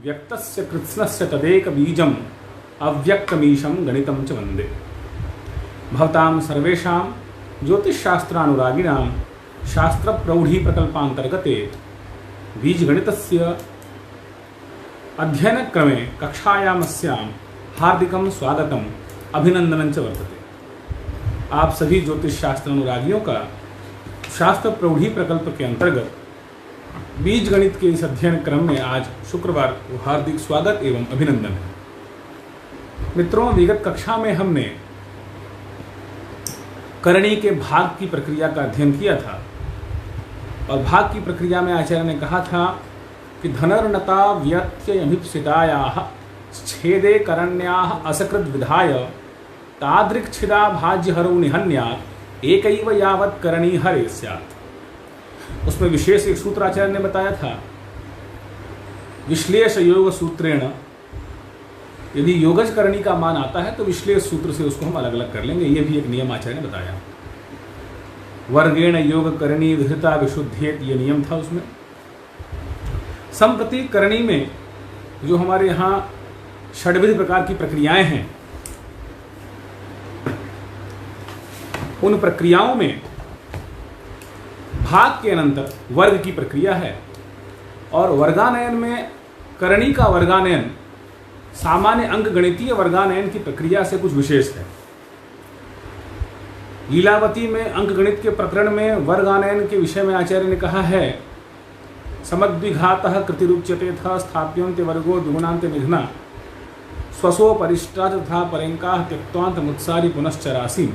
व्यक्तस्य कृत्स्नस्य तदेक बीजम् अव्यक्तमीशं गणितं च वन्दे। भवतां सर्वेषां ज्योतिषशास्त्रानुरागिणां शास्त्रप्रौढीप्रकल्पान्तर्गते बीजगणितस्य अध्ययनक्रमे कक्षायामस्यां हार्दिकं स्वागतम् अभिनंदनं च वर्तते। आप सभी ज्योतिष शास्त्र अनुरागियों का शास्त्र प्रौढ़ी प्रकल्प के अंतर्गत बीज गणित के इस अध्ययन क्रम में आज शुक्रवार को हार्दिक स्वागत एवं अभिनंदन है। मित्रों, विगत कक्षा में हमने करणी के भाग की प्रक्रिया का अध्ययन किया था और भाग की प्रक्रिया में आचार्य ने कहा था कि धनर्नता व्यत्ययमिप्सितायाः छेदे करण्याः असकृत विधाय तादृक्छिदा भाज्यहरौ निहन्यात् एकैव यावत् करणी हरे स्यात्। उसमें विशेष एक सूत्र आचार्य ने बताया था, विश्लेष योग सूत्रेण, यदि योगज करणी का मान आता है तो विश्लेष सूत्र से उसको हम अलग अलग कर लेंगे। ये भी एक नियम आचार्य ने बताया। वर्गेण योग करणी विहृता विशुद्धेत, ये नियम था उसमें। संप्रति करणी में जो हमारे यहाँ षड्विध प्रकार की प्रक्रियाएं हैं, उन प्रक्रियाओं में भाग के अनंतर वर्ग की प्रक्रिया है और वर्गानयन में करणी का वर्गानयन सामान्य अंक गणितीय वर्गानयन की प्रक्रिया से कुछ विशेष है। लीलावती में अंक गणित के प्रकरण में वर्गानयन के विषय में आचार्य ने कहा है, समद्विघातः कृतिरुच्यते था स्थाप्यन्ते वर्गो द्विगुणान्ते निघ्ना स्वसो परिष्टा तथा परेंकाः त्यक्त्वान्त मुत्सारी पुनश्च राशिं।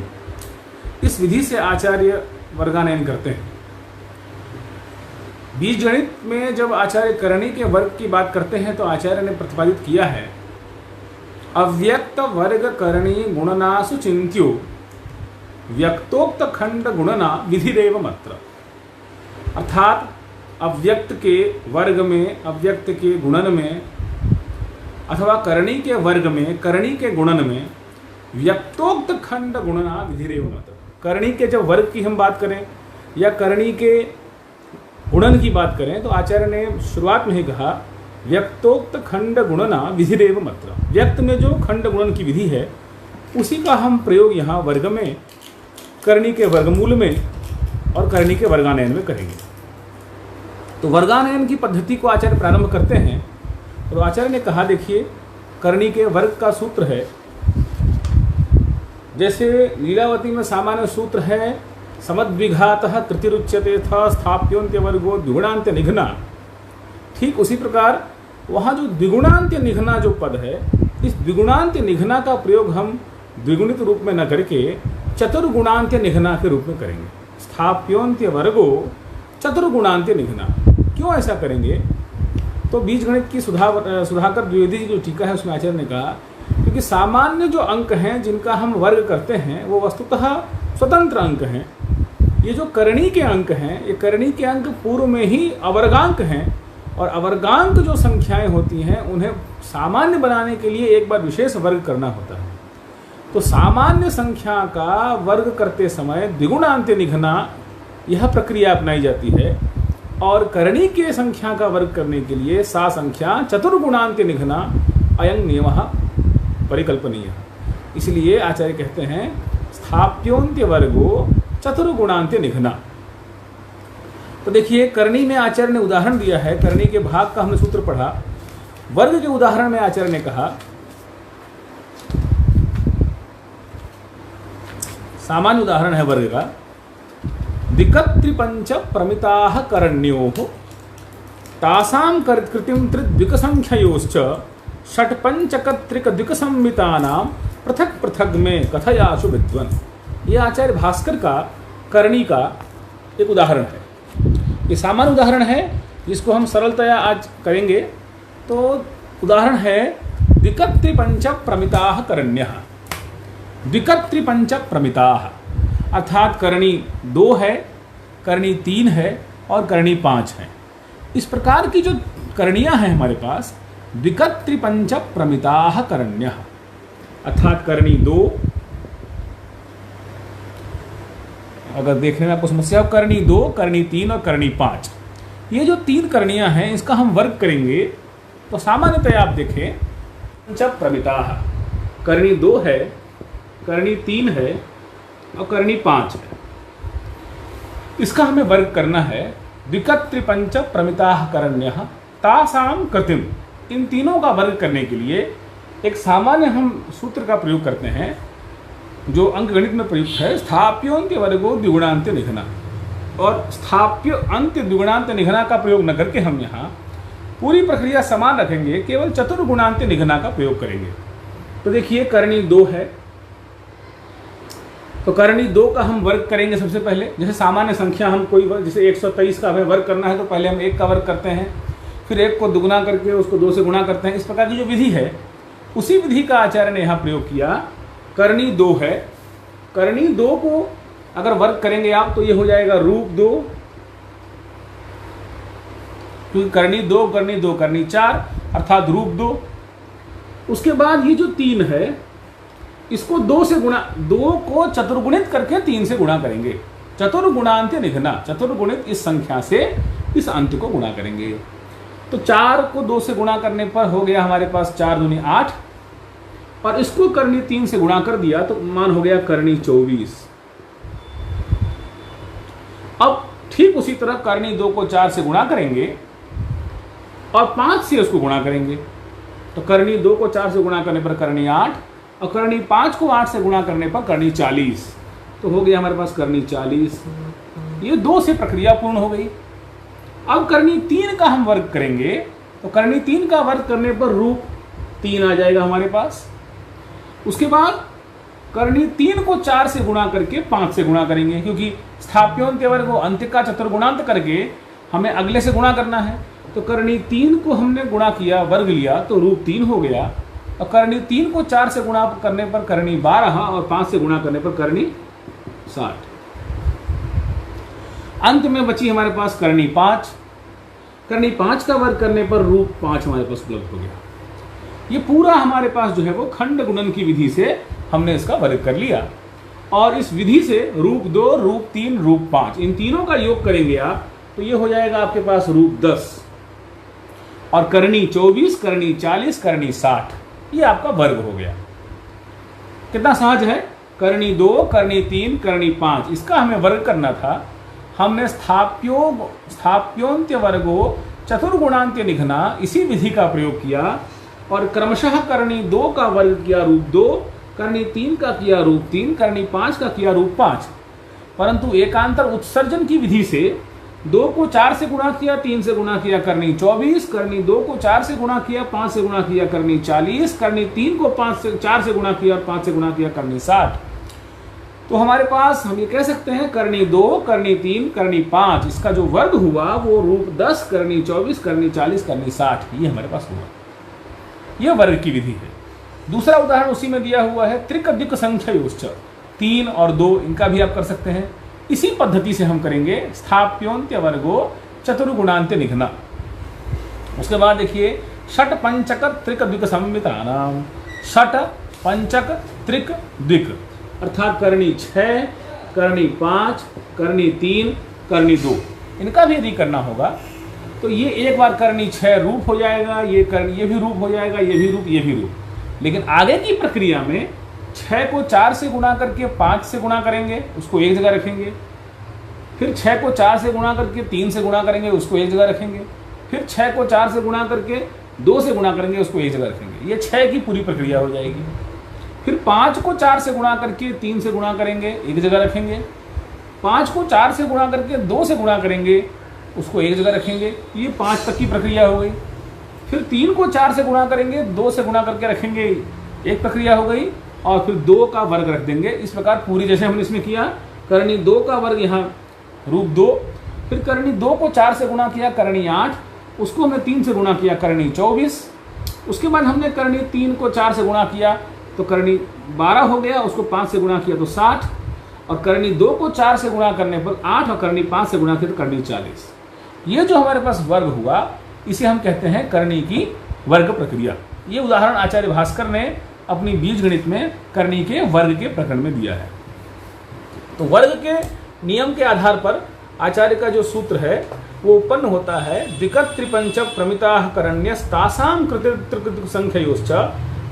इस विधि से आचार्य वर्गानयन करते हैं। बीजगणित में जब आचार्य करणी के वर्ग की बात करते हैं तो आचार्य ने प्रतिपादित किया है, अव्यक्त वर्ग करणी गुणनासु चिंत्यो व्यक्तोक्त खंड गुणना विधिरेव मात्र। अर्थात अव्यक्त के वर्ग में, अव्यक्त के गुणन में अथवा करणी के वर्ग में, करणी के गुणन में व्यक्तोक्त खंड गुणना विधिरेव मात्र। करणी के जब वर्ग की हम बात करें या करणी के गुणन की बात करें तो आचार्य ने शुरुआत में ही कहा, व्यक्तोक्त खंड गुणना विधिरेव मात्र। व्यक्त में जो खंड गुणन की विधि है उसी का हम प्रयोग यहाँ वर्ग में, करणी के वर्गमूल में और करणी के वर्गानयन में करेंगे। तो वर्गानयन की पद्धति को आचार्य प्रारंभ करते हैं तो आचार्य ने कहा, देखिए करणी के वर्ग का सूत्र है, जैसे लीलावती में सामान्य सूत्र है समद्विघातः कृतिरुच्यते था स्थाप्योन्त्य वर्गो द्विगुणान्त्य निघ्ना। ठीक उसी प्रकार वहाँ जो द्विगुणान्त्य निघ्ना जो पद है, इस द्विगुणान्त्य निघ्ना का प्रयोग हम द्विगुणित रूप में न करके चतुर्गुणान्त्य निघ्ना के रूप में करेंगे। स्थाप्योन्त्य वर्गो चतुर्गुणान्त्य निघ्ना। क्यों ऐसा करेंगे? तो बीजगणित की सुधाकर द्विवेदी की जो टीका है उसमें आचार्य ने कहा, क्योंकि सामान्य जो अंक हैं जिनका हम वर्ग करते हैं वो वस्तुतः स्वतंत्र अंक हैं। ये जो करणी के अंक हैं, ये करणी के अंक पूर्व में ही अवर्गांक हैं और अवर्गांक जो संख्याएं होती हैं उन्हें सामान्य बनाने के लिए एक बार विशेष वर्ग करना होता है। तो सामान्य संख्या का वर्ग करते समय द्विगुणान्त्य निघ्ना यह प्रक्रिया अपनाई जाती है और करणी के संख्या का वर्ग करने के लिए सा संख्या चतुर्गुणान्त्य निघ्ना अयं नियमः परिकल्पनीय। इसलिए आचार्य कहते हैं स्थाप्योन्त्य वर्गो चतुर्गुणान्त्य निघ्ना। तो देखिए करणी में आचार्य ने उदाहरण दिया है, करणी के भाग का हमने सूत्र पढ़ा। वर्ग के उदाहरण में आचार्य ने कहा, सामान्य उदाहरण है वर्ग का, द्विकत्रिपंच प्रमिताः करण्योः तासां कृतिं त्रिद्विकसंख्ययोश्च षट्पंचकत्रिकद्विकसंमितानां पृथक पृथक में कथयाशु विद्वन। ये आचार्य भास्कर का करणी का एक उदाहरण है। ये सामान्य उदाहरण है जिसको हम सरलतया आज करेंगे। तो उदाहरण है द्विकत्रिपंच प्रमिताः करण्यः। द्विकत्रिपंच प्रमिताः अर्थात करणी 2 है, करणी 3 है और करणी 5 है। इस प्रकार की जो करणियाँ हैं हमारे पास, द्विकत्रिपंच प्रमिताः करण्यः अर्थात करणी 2, अगर देखने में आपको समस्या हो, करणी 2, करणी 3 और करणी 5, ये जो 3 करणियाँ हैं इसका हम वर्ग करेंगे तो सामान्यतः आप देखें पंच प्रमिता, करणी 2 है, करणी 3 है और करणी 5 है। इसका हमें वर्ग करना है द्विकत्रिपंच प्रमिता करण्यः तासाम कृतिम। इन तीनों का वर्ग करने के लिए एक सामान्य हम सूत्र का प्रयोग करते हैं जो अंकगणित में प्रयुक्त है, स्थाप्योन्त्य वर्गो द्विगुणान्त्य निघना। और स्थाप्य अंत्य द्विगुणान्त निघना का प्रयोग न करके हम यहाँ पूरी प्रक्रिया समान रखेंगे, केवल चतुर्गुणान्त्य निघना का प्रयोग करेंगे। तो देखिए करणी 2 है, तो करणी 2 का हम वर्ग करेंगे सबसे पहले। जैसे सामान्य संख्या हम कोई जैसे 123 का हमें वर्ग करना है तो पहले हम 1 का वर्ग करते हैं, फिर 1 को दुगुना करके उसको 2 से गुणा करते हैं। इस प्रकार की जो विधि है उसी विधि का आचार्य ने यहाँ प्रयोग किया। करणी 2 है, करणी 2 को अगर वर्ग करेंगे आप तो ये हो जाएगा रूप 2, क्योंकि करणी 2 करणी 2 करणी 4 अर्थात रूप 2। उसके बाद ये जो 3 है इसको 2 से गुणा, 2 को चतुर्गुणित करके 3 से गुणा करेंगे। चतुर्गुणान्त्य निघना, चतुर्गुणित इस संख्या से इस अंत्य को गुणा करेंगे। तो 4 को 2 से गुणा करने पर हो गया हमारे पास 4 दूनी 8, और इसको करणी 3 से गुणा कर दिया तो मान हो गया करणी 24। अब ठीक उसी तरह करणी 2 को 4 से गुणा करेंगे और 5 से उसको गुणा करेंगे। तो करणी 2 को 4 से गुणा करने पर करणी 8 और करणी 5 को 8 से गुणा करने पर करणी 40। तो हो गया हमारे पास करणी 40। ये 2 से प्रक्रिया पूर्ण हो गई। अब करणी 3 का हम वर्ग करेंगे तो करणी 3 का वर्ग करने पर रूप 3 आ जाएगा हमारे पास। उसके बाद करणी 3 को 4 से गुणा करके 5 से गुणा करेंगे, क्योंकि स्थाप्योन्त्य वर्ग को अंत्य का चतुर्गुणांत करके हमें अगले से गुणा करना है। तो करणी 3 को हमने गुणा किया, वर्ग लिया तो रूप 3 हो गया। और करणी 3 को 4 से गुणा करने पर करणी 12 और 5 से गुणा करने पर करणी 60। अंत में बची हमारे पास करणी 5। करणी 5 का वर्ग करने पर रूप 5 हमारे पास उपलब्ध हो गया। ये पूरा हमारे पास जो है वो खंड गुणन की विधि से हमने इसका वर्ग कर लिया। और इस विधि से रूप 2, रूप 3, रूप 5 इन तीनों का योग करेंगे आप तो ये हो जाएगा आपके पास रूप 10 और करणी 24, करणी 40, करणी 60। ये आपका वर्ग हो गया। कितना सहज है। करणी 2, करणी 3, करणी 5 इसका हमें वर्ग करना था। हमने स्थाप्योन्त्य वर्गो चतुर्गुणान्त्य निघना इसी विधि का प्रयोग किया और क्रमशः करणी 2 का वर्ग किया रूप 2, करणी 3 का किया रूप 3, करणी 5 का किया रूप 5। परंतु एकांतर उत्सर्जन की विधि से 2 को 4 से गुणा किया, 3 से गुणा किया करणी 24, करणी 2 को 4 से गुणा किया, 5 से गुणा किया करणी 40, करणी 3 को 4 से गुणा किया और 5 से गुणा किया करणी 60। तो हमारे पास हम ये कह सकते हैं करणी 2, करणी 3, करणी 5 इसका जो वर्ग हुआ वो रूप 10, करणी 24, करणी 40, करणी 60 ये हमारे पास हुआ। यह वर्ग की विधि है। दूसरा उदाहरण उसी में दिया हुआ है त्रिक दिक् संख्ययोश्च, 3 और 2 इनका भी आप कर सकते हैं। इसी पद्धति से हम करेंगे स्थाप्योन्त्य वर्गो चतुर्गुणान्त्य निघना। उसके बाद देखिए षट पंचक त्रिक द्विक संवितानाम, षट पंचक त्रिक द्विक अर्थात करणी 6, करणी 5, करणी 3, करणी 2 इनका भी यदि करना होगा तो ये एक बार करणी 6 रूप हो जाएगा, ये भी रूप हो जाएगा, ये भी रूप, ये भी रूप। लेकिन आगे की प्रक्रिया में 6 को 4 से गुणा करके 5 से गुणा करेंगे, उसको एक जगह रखेंगे। फिर 6 को 4 से गुणा करके 3 से गुणा करेंगे, उसको एक जगह रखेंगे। फिर 6 को 4 से गुणा करके 2 से गुणा करेंगे, उसको एक जगह रखेंगे। ये 6 की पूरी प्रक्रिया हो जाएगी। फिर 5 को 4 से गुणा करके 3 से गुणा करेंगे, एक जगह रखेंगे। 5 को 4 से गुणा करके 2 से गुणा करेंगे, उसको एक जगह रखेंगे। ये 5 तक की प्रक्रिया हो गई। फिर 3 को 4 से गुणा करेंगे, 2 से गुणा करके रखेंगे, एक प्रक्रिया हो गई। और फिर 2 का वर्ग रख देंगे। इस प्रकार पूरी जैसे हमने इसमें किया करणी 2 का वर्ग यहाँ रूप 2। फिर करणी 2 को 4 से गुणा किया करणी 8, उसको हमने 3 से गुणा किया करणी 24। उसके बाद हमने करणी 3 को 4 से गुणा किया तो करणी 12 हो गया, उसको 5 से गुणा किया तो 60। और करणी 2 को 4 से गुणा करने पर 8 और करणी 5 से गुणा किया तो करणी 40। ये जो हमारे पास वर्ग हुआ इसे हम कहते हैं करणी की वर्ग प्रक्रिया। ये उदाहरण आचार्य भास्कर ने अपनी बीजगणित में करणी के वर्ग के प्रकरण में दिया है। तो वर्ग के नियम के आधार पर आचार्य का जो सूत्र है वो उत्पन्न होता है द्विकर्तृपंच प्रमिताः करण्यस्तासां कृतिर्कृतिक संख्ययोश्च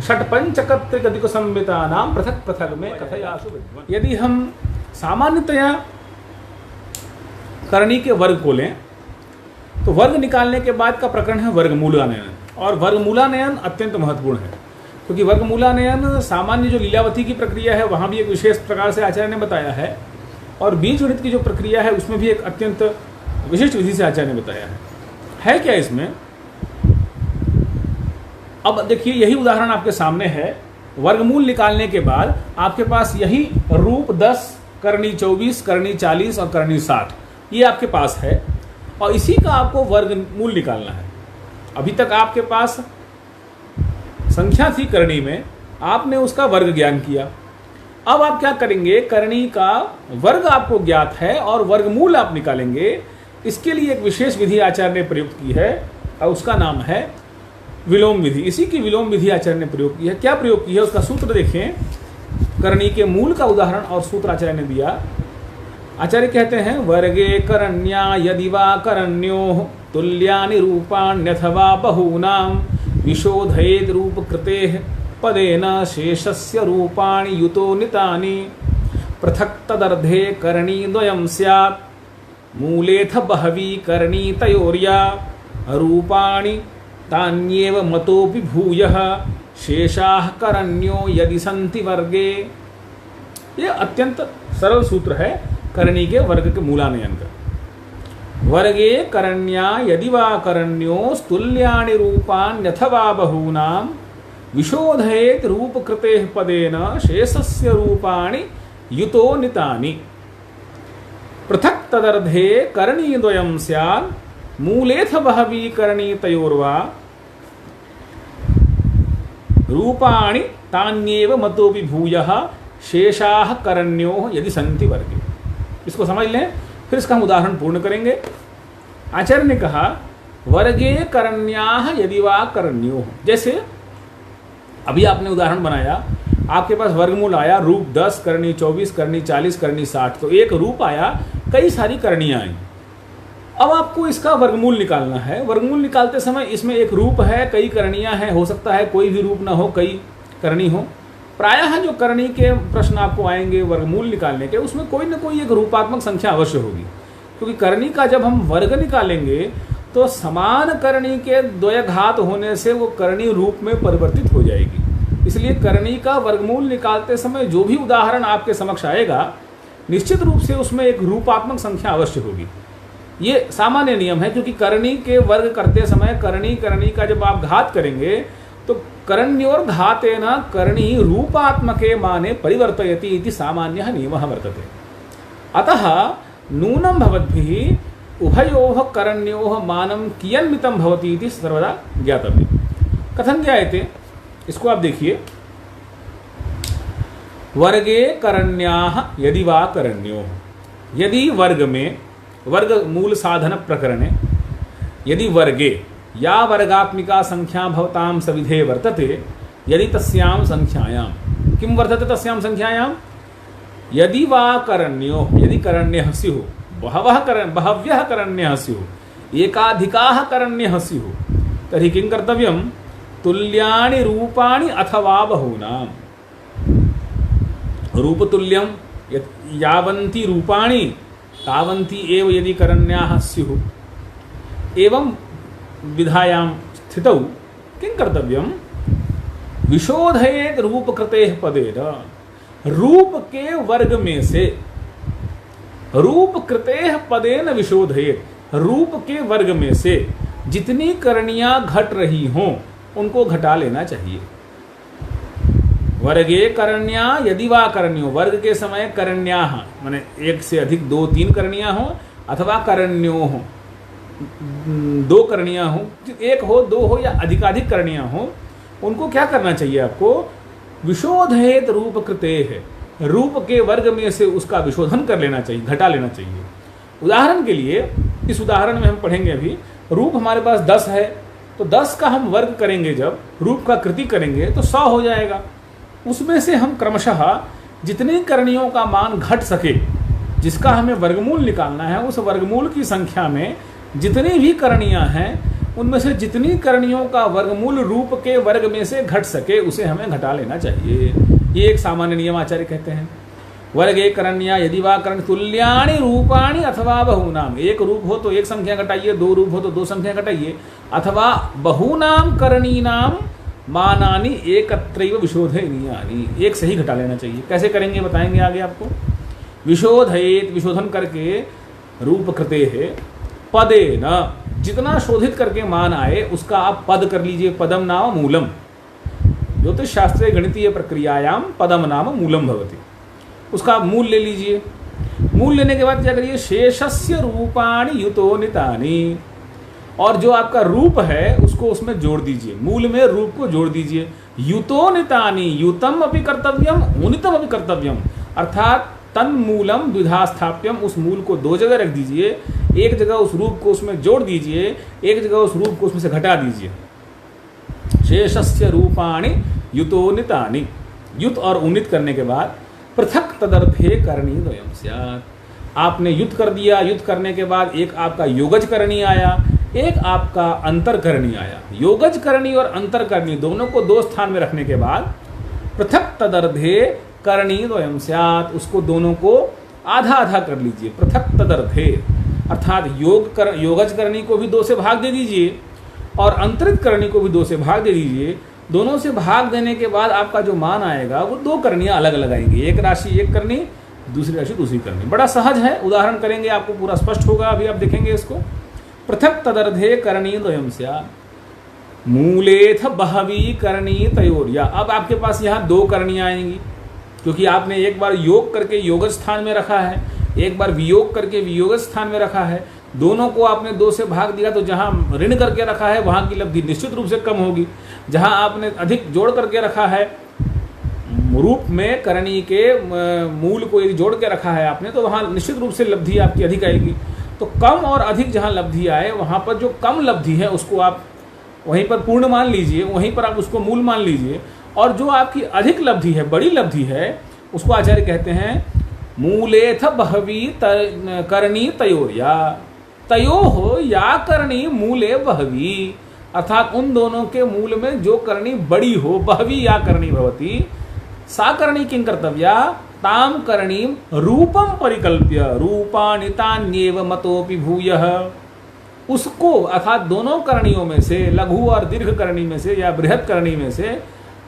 षट्पंचकर्तृकतिक संवितानां पृथक पृथक में कथयासु विद्वान्। यदि हम सामान्यतया करणी के वर्ग को लें तो वर्ग निकालने के बाद का प्रकरण है वर्गमूलानयन, और वर्गमूलानयन अत्यंत महत्वपूर्ण है क्योंकि वर्गमूलानयन सामान्य जो लीलावती की प्रक्रिया है वहाँ भी एक विशेष प्रकार से आचार्य ने बताया है, और बीजगणित की जो प्रक्रिया है उसमें भी एक अत्यंत विशिष्ट विधि से आचार्य ने बताया है क्या इसमें। अब देखिए यही उदाहरण आपके सामने है। वर्गमूल निकालने के बाद आपके पास यही रूप 10, करनी 24, करनी 40 और करनी 60 ये आपके पास है, और इसी का आपको वर्गमूल निकालना है। अभी तक आपके पास संख्या थी करणी में, आपने उसका वर्ग ज्ञान किया। अब आप क्या करेंगे, करणी का वर्ग आपको ज्ञात है और वर्गमूल आप निकालेंगे। इसके लिए एक विशेष विधि आचार्य ने प्रयुक्त की है और उसका नाम है विलोम विधि। इसी की विलोम विधि आचार्य ने प्रयोग की है। क्या प्रयोग की है उसका सूत्र देखें। करणी के मूल का उदाहरण और सूत्र आचार्य ने दिया। आचार्य कहते हैं वर्गे करण्या यदि वा करण्योः तुल्यानि रूपाण्यथवा बहूनां विशोधयेद् रूपकृतेः पदेन शेषस्य रूपाणि युतो नितानि पृथक् तदर्धे करणी द्वयं स्यात् मूलेथ बहवी करणी तयोर्या रूपाणि तान्येव मतोऽपि भूयः शेषाः करण्यो यदि सन्ति वर्गे। ये अत्यंत सरल सूत्र है करणी के वर्ग के मूलानयन का। वर्गे करण्या यदि वा करण्योस्तुल्यानि रूपाण्यथवा बहूनां विशोधयेत् रूपकृतेः पदेन शेषस्य रूपाणि युतो नितानि पृथक् तदर्धे करणी द्वयं स्यात् मूलेथ बहवी करणी तयोर्वा रूपाणि तान्येव मतोऽपि भूयः शेषाः करण्यो यदि सन्ति वर्गे। इसको समझ लें, फिर इसका हम उदाहरण पूर्ण करेंगे। आचार्य ने कहा वर्गे करण्याः यदि वा करण्यो, जैसे अभी आपने उदाहरण बनाया, आपके पास वर्गमूल आया रूप 10, करणी 24, करणी 40, करणी 60, तो एक रूप आया, कई सारी करनियाँ आई। अब आपको इसका वर्गमूल निकालना है। वर्गमूल निकालते समय इसमें एक रूप है, कई करनियाँ हैं, हो सकता है कोई भी रूप ना हो, कई करनी हो। प्रायः जो करणी के प्रश्न आपको आएंगे वर्गमूल निकालने के, उसमें कोई ना कोई एक रूपात्मक संख्या अवश्य होगी, क्योंकि करणी का जब हम वर्ग निकालेंगे तो समान करणी के द्वयघात होने से वो करणी रूप में परिवर्तित हो जाएगी। इसलिए करणी का वर्गमूल निकालते समय जो भी उदाहरण आपके समक्ष आएगा, निश्चित रूप से उसमें एक रूपात्मक संख्या अवश्य होगी। ये सामान्य नियम है, क्योंकि करणी के वर्ग करते समय करणी का जब आप घात करेंगे तो करण्योर घातेन करणी रूपात्मके माने परिवर्तयति इति सामान्यः नियमः वर्तते। अतः नूनं भवद्भिः उभयोः करण्योः मानं कियन्मितं भवति इति सर्वदा ज्ञातव्यम्। कथं ज्ञायते, इसको आप देखिए। वर्गे करण्याः यदि वा करण्योः, यदि वर्ग में वर्गमूल साधन प्रकरणे यदि वर्गे या वर्गात्मिका संख्या भवतां सविधे वर्तते यदि तस्यां संख्यायां किं वर्तते तस्यां संख्यायां यदि वा करण्योः, यदि करण्यः स्युः, बहव्यः करण्यः स्युः, एकाधिकाः करण्यः स्युः, तर्हि किं कर्तव्यं, तुल्यानि रूपाणि अथवा बहूनां। रूपतुल्यं यावन्ति रूपाणि तावन्ति एव यदि करण्याः स्युः, एवं विधायां स्थितौ किं कर्तव्यं, विशोधयेत् रूपकृतेः पदेन, रूप के वर्ग में से, रूपकृतेः पदेन विशोधयेत्, रूप के वर्ग में से जितनी करनियां घट रही हों उनको घटा लेना चाहिए। वर्गे करण्या यदि वा करण्यो, वर्ग के समय करण्याः माने एक से अधिक 2-3 करनियां हो, अथवा करण्यो हो, 2 करनियां हो, एक हो, 2 हो या अधिकाधिक करनियां हो, उनको क्या करना चाहिए आपको, विशोधयेत् रूपकृतेः, रूप के वर्ग में से उसका विशोधन कर लेना चाहिए, घटा लेना चाहिए। उदाहरण के लिए इस उदाहरण में हम पढ़ेंगे अभी, रूप हमारे पास 10 है, तो 10 का हम वर्ग करेंगे, जब रूप का कृति करेंगे तो 100 हो जाएगा। उसमें से हम क्रमशः जितनी करणियों का मान घट सके जिसका हमें वर्गमूल निकालना है, उस वर्गमूल की संख्या में जितनी भी करणियां हैं उनमें से जितनी करणियों का वर्गमूल रूप के वर्ग में से घट सके उसे हमें घटा लेना चाहिए। ये एक सामान्य नियम आचार्य कहते हैं। वर्गे करण्या यदि वा करण तुल्यानि रूपाणि अथवा बहुनाम, एक रूप हो तो एक संख्या घटाइए, दो रूप हो तो दो संख्या घटाइए, अथवा बहुनाम करणीनाम मानानि एकत्रैव विशोधनीयानि, एक से ही घटा लेना चाहिए। कैसे करेंगे बताएंगे आगे आपको। विशोधयेत, विशोधन करके रूप कृते है पदे न, जितना शोधित करके मान आए उसका आप पद कर लीजिए। पदम नाम मूलम, ज्योतिष शास्त्रीय गणितीय प्रक्रियायाम पदम नाम मूलम भवति, उसका आप मूल ले लीजिए। मूल लेने के बाद क्या करिए, शेषस्य रूपाणि युतोनितानि, और जो आपका रूप है उसको उसमें जोड़ दीजिए, मूल में रूप को जोड़ दीजिए। युतोनितानि, युतम अपि कर्तव्यम उनितम अपि कर्तव्यम, अर्थात तन मूलम द्विधा स्थाप्यम, उस मूल को दो जगह रख दीजिए, एक जगह उस रूप को उसमें जोड़ दीजिए, एक जगह उस रूप को उसमें से घटा दीजिए। शेषस्य रूपाणि युतोनितानि, युत और उनित करने के बाद पृथक तदर्थे करणी द्वयम् स्यात्, आपने युत कर दिया, युत करने के बाद एक आपका योगज करणी आया, एक आपका अंतर करणी आया। योगज करणी और अंतर करणी दोनों को दो स्थान में रखने के बाद पृथक तदर्थे करणी द्वयम् स्यात्, उसको दोनों को आधा आधा कर लीजिए। पृथक तदर्थे अर्थात योगज करणी को भी दो से भाग दे दीजिए और अंतरित करणी को भी दो से भाग दे दीजिए। दोनों से भाग देने के बाद आपका जो मान आएगा वो दो करणियां अलग अलग आएंगी, एक राशि एक करनी, दूसरी राशि दूसरी करनी। बड़ा सहज है, उदाहरण करेंगे आपको पूरा स्पष्ट होगा, अभी आप देखेंगे इसको। पृथक तदर्थे करणी द्वयम् स्यात् मूलेथ बहवी करणी तयोर्या, अब आपके पास यहाँ दो करणियां आएंगी क्योंकि आपने एक बार योग करके योगज स्थान में रखा है, एक बार वियोग करके वियोगज स्थान में रखा है। दोनों को आपने दो से भाग दिया तो जहां ऋण करके रखा है वहां की लब्धि निश्चित रूप से कम होगी, जहां आपने अधिक जोड़ करके रखा है रूप में करणी के मूल को यदि जोड़ के रखा है आपने तो वहां निश्चित रूप से लब्धि आपकी अधिक आएगी। तो कम और अधिक जहां लब्धि आए वहां पर जो कम लब्धि है उसको आप वहीं पर पूर्ण मान लीजिए, वहीं पर आप उसको मूल मान लीजिए, और जो आपकी अधिक लब्धि है, बड़ी लब्धि है, उसको आचार्य कहते हैं मूलेथ बहवी करणी तयोर्या, तयो हो या करणी मूले बहवी, अर्थात उन दोनों के मूल में जो करणी बड़ी हो, बहवी या करणी भवती, सा करणी किं कर्तव्या ताम करणीम रूपम परिकल्प्य रूपानितान्येव मतोपि भूयः, उसको अर्थात दोनों करणियों में से लघु और दीर्घ करणी में से या बृहत करणी में से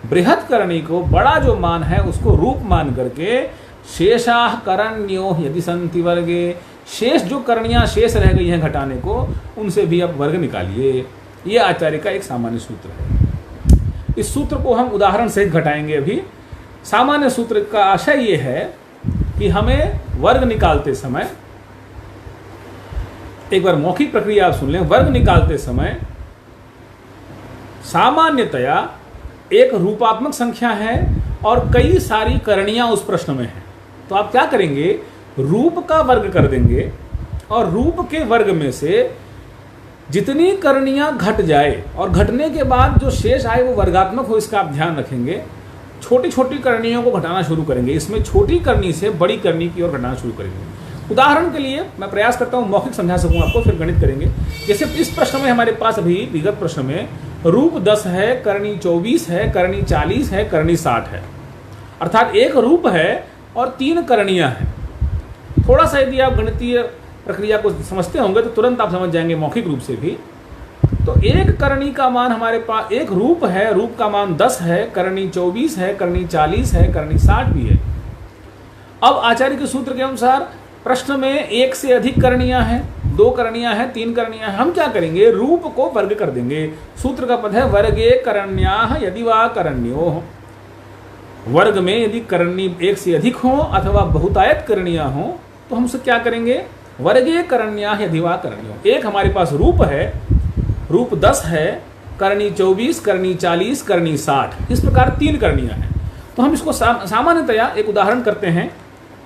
बृहत करणी को बड़ा जो मान है उसको रूप मान करके शेषाः करण्यो यदि सन्ति वर्गे, शेष जो करणियां शेष रह गई हैं घटाने को उनसे भी आप वर्ग निकालिए। ये आचार्य का एक सामान्य सूत्र है। इस सूत्र को हम उदाहरण सहित घटाएंगे। अभी सामान्य सूत्र का आशय ये है कि हमें वर्ग निकालते समय, एक बार मौखिक प्रक्रिया आप सुन लें, वर्ग निकालते समय सामान्यतया एक रूपात्मक संख्या है और कई सारी करणियां उस प्रश्न में हैं, तो आप क्या करेंगे, रूप का वर्ग कर देंगे और रूप के वर्ग में से जितनी करणियां घट जाए और घटने के बाद जो शेष आए वो वर्गात्मक हो, इसका आप ध्यान रखेंगे। छोटी छोटी करणियों को घटाना शुरू करेंगे, इसमें छोटी करनी से बड़ी करनी की ओर घटाना शुरू करेंगे। उदाहरण के लिए मैं प्रयास करता हूं मौखिक समझा सकूं आपको, फिर गणित करेंगे। जैसे इस प्रश्न में हमारे पास अभी विगत प्रश्न में रूप 10 है, करणी 24 है, करणी 40 है, करणी 60 है, अर्थात एक रूप है और 3 करणियां हैं। थोड़ा सा यदि आप गणितीय प्रक्रिया को समझते होंगे तो तुरंत आप समझ जाएंगे मौखिक रूप से भी। तो एक करणी का मान हमारे पास, एक रूप है, रूप का मान 10 है, करणी 24 है, करणी 40 है, करणी 60 भी है। अब आचार्य के सूत्र के अनुसार प्रश्न में एक से अधिक करणियां हैं, 2 करणियां हैं, 3 करणियां हैं। हम क्या करेंगे, रूप को वर्ग कर देंगे। सूत्र का पद है वर्गे करण्याः यदि वा करण्योः, वर्ग में यदि करणी एक से अधिक हो अथवा बहुतायत करणियां हो तो हम उसे क्या करेंगे, वर्गे करण्याः यदि वा करण्योः। एक हमारे पास रूप है, रूप 10 है, करणी 24, करणी 40, करणी 60, इस प्रकार 3 करणियां हैं। तो हम इसको सामान्यतया एक उदाहरण करते हैं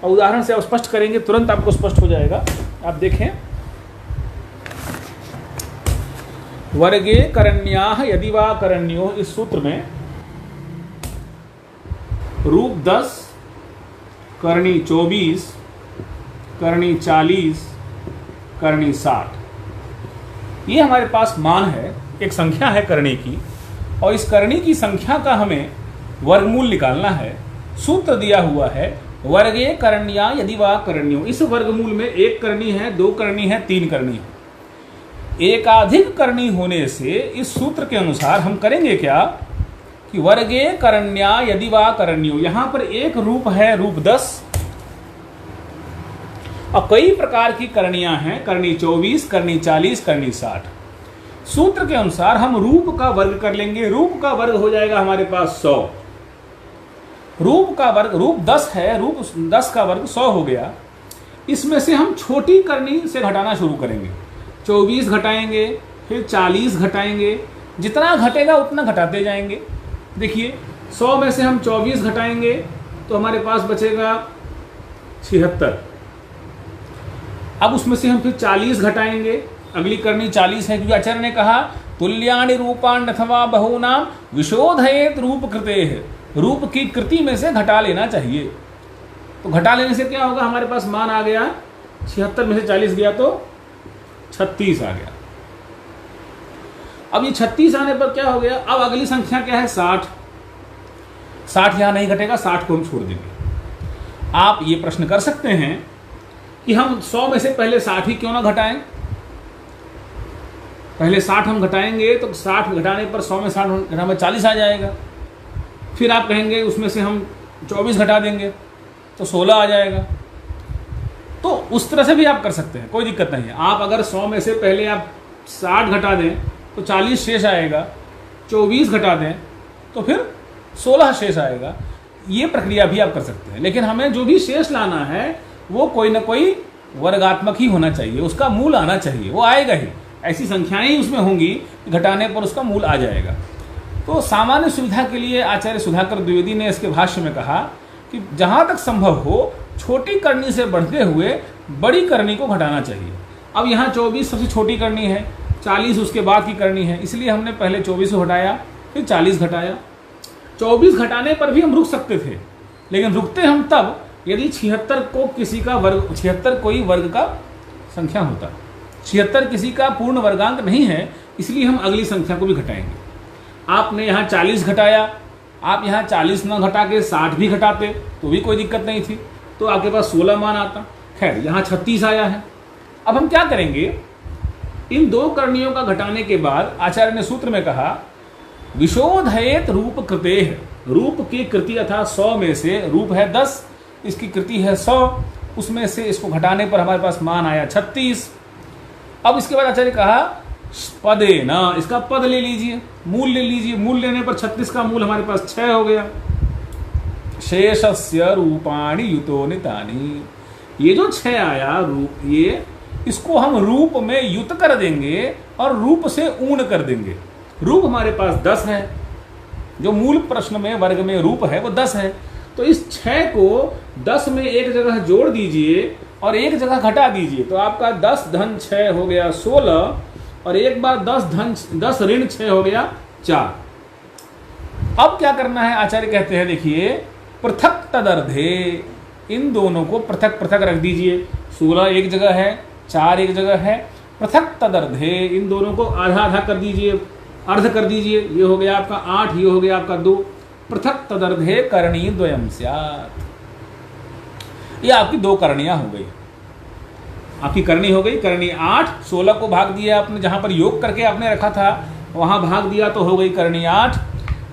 और उदाहरण से आप स्पष्ट करेंगे, तुरंत आपको स्पष्ट हो जाएगा। आप देखें, वर्गे करण्याः यदि वा करण्योः, इस सूत्र में रूप 10, करणी 24, करनी 40, करनी 60। ये हमारे पास मान है, एक संख्या है करनी की, और इस करनी की संख्या का हमें वर्गमूल निकालना है। सूत्र दिया हुआ है वर्गे करण्या यदि वा करण्यो। इस वर्गमूल में एक करनी है, दो करनी है, तीन करनी है। एकाधिक करनी होने से इस सूत्र के अनुसार हम करेंगे क्या कि वर्गे करण्या यदि वा करण्यो, यहां पर एक रूप है, रूप 10, और कई प्रकार की करनियां हैं, करनी 24, करनी 40, करनी 60। सूत्र के अनुसार हम रूप का वर्ग कर लेंगे। रूप का वर्ग हो जाएगा हमारे पास 100। रूप का वर्ग, रूप 10 है, रूप 10 का वर्ग 100 हो गया। इसमें से हम छोटी करनी से घटाना शुरू करेंगे। 24 घटाएंगे, फिर 40 घटाएंगे, जितना घटेगा उतना घटाते जाएंगे। देखिए 100 में से हम 24 घटाएंगे तो हमारे पास बचेगा 76। अब उसमें से हम फिर 40 घटाएंगे, अगली करनी 40 है, क्योंकि आचार्य ने कहा तुल्यानि रूपान अथवा बहूनाम विशोधयेत रूप कृतेः, रूप की कृति में से घटा लेना चाहिए। तो घटा लेने से क्या होगा, हमारे पास मान आ गया 76 में से 40 गया तो 36 आ गया। अब ये 36 आने पर क्या हो गया, अब अगली संख्या क्या है 60। 60 यहां नहीं घटेगा, 60 को हम छोड़ देंगे। आप ये प्रश्न कर सकते हैं कि हम 100 में से पहले 60 ही क्यों ना घटाएं। पहले 60 हम घटाएंगे तो 60 घटाने पर 100 में 60 घटाने में 40 आ जाएगा। फिर आप कहेंगे उसमें से हम 24 घटा देंगे तो 16 आ जाएगा। तो उस तरह से भी आप कर सकते हैं, कोई दिक्कत नहीं है। आप अगर 100 में से पहले आप 60 घटा दें तो 40 शेष आएगा, 24 घटा दें तो फिर 16 शेष आएगा। ये प्रक्रिया भी आप कर सकते हैं, लेकिन हमें जो भी शेष लाना है वो कोई ना कोई वर्गात्मक ही होना चाहिए, उसका मूल आना चाहिए, वो आएगा ही। ऐसी संख्याएं ही उसमें होंगी, घटाने पर उसका मूल आ जाएगा। तो सामान्य सुविधा के लिए आचार्य सुधाकर द्विवेदी ने इसके भाष्य में कहा कि जहां तक संभव हो छोटी करनी से बढ़ते हुए बड़ी करनी को घटाना चाहिए। अब यहाँ 24 सबसे छोटी करनी है, 40 उसके बाद की करनी है, इसलिए हमने पहले 24 को घटाया, फिर 40 घटाया। 24 घटाने पर भी हम रुक सकते थे, लेकिन रुकते हम तब यदि 76 को किसी का वर्ग, 76 कोई वर्ग का संख्या होता। 76 किसी का पूर्ण वर्गांक नहीं है, इसलिए हम अगली संख्या को भी घटाएंगे। आपने यहाँ 40 घटाया, आप यहाँ 40 न घटा के 60 भी घटाते तो भी कोई दिक्कत नहीं थी, तो आपके पास 16 मान आता। खैर यहाँ 36 आया है। अब हम क्या करेंगे, इन दो करणियों का घटाने के बाद आचार्य ने सूत्र में कहा विशोधयेत रूप कृतेः, रूप की कृति अर्थात 100 में से रूप है 10, इसकी कृति है 100, उसमें से इसको घटाने पर हमारे पास मान आया 36। अब इसके बाद आचार्य कहा पदे न, इसका पद ले लीजिए, मूल ले लीजिए। मूल लेने पर 36 का मूल हमारे पास 6 हो गया। शेषस्य रूपाणि युतोनितानि, ये जो 6 आया रूप, ये इसको हम रूप में युत कर देंगे और रूप से ऊण कर देंगे। रूप हमारे पास 10 है, जो मूल प्रश्न में वर्ग में रूप है वो 10 है, तो इस 6 को 10 में एक जगह जोड़ दीजिए और एक जगह घटा दीजिए, तो आपका 10 धन 6 हो गया 16, और एक बार 10 ऋण 6 हो गया 4। अब क्या करना है, आचार्य कहते हैं देखिए पृथक तदर्धे, इन दोनों को पृथक पृथक रख दीजिए। 16 एक जगह है, 4 एक जगह है, पृथक तदर्धे, इन दोनों को आधा आधा कर दीजिए, अर्ध कर दीजिए। ये हो गया आपका 8, ये हो गया आपका 2। पृथक तदर्धे करणी द्वयम स्यात्, ये आपकी 2 करणियां हो गई। आपकी करनी हो गई करनी 8, 16 को भाग दिया आपने, जहां पर योग करके आपने रखा था वहां भाग दिया तो हो गई करनी 8।